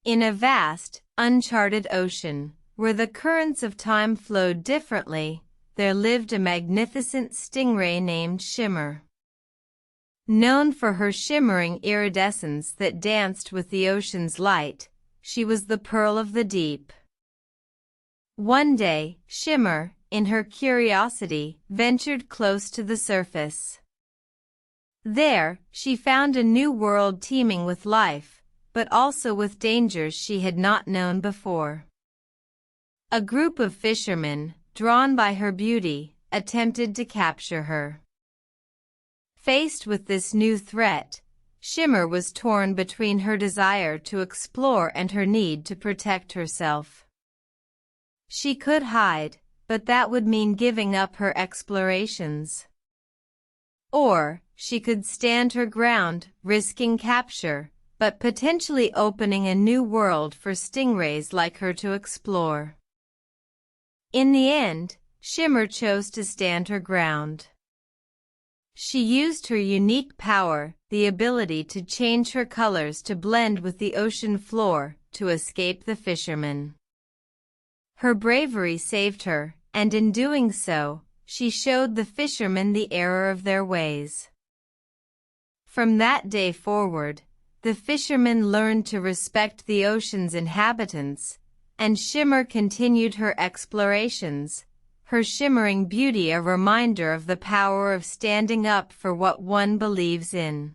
In a vast, uncharted ocean, where the currents of time flowed differently, there lived a magnificent stingray named Shimmer. Known for her shimmering iridescence that danced with the ocean's light, she was the pearl of the deep. One day, Shimmer, in her curiosity, ventured close to the surface. There, she found a new world teeming with life, but also with dangers she had not known before. A group of fishermen, drawn by her beauty, attempted to capture her. Faced with this new threat, Shimmer was torn between her desire to explore and her need to protect herself. She could hide, but that would mean giving up her explorations. Or, she could stand her ground, risking capture, but potentially opening a new world for stingrays like her to explore. In the end, Shimmer chose to stand her ground. She used her unique power, the ability to change her colors to blend with the ocean floor, to escape the fishermen. Her bravery saved her, and in doing so, she showed the fishermen the error of their ways. From that day forward, the fishermen learned to respect the ocean's inhabitants, and Shimmer continued her explorations, her shimmering beauty a reminder of the power of standing up for what one believes in.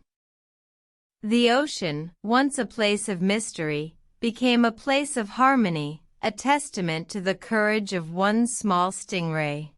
The ocean, once a place of mystery, became a place of harmony, a testament to the courage of one small stingray.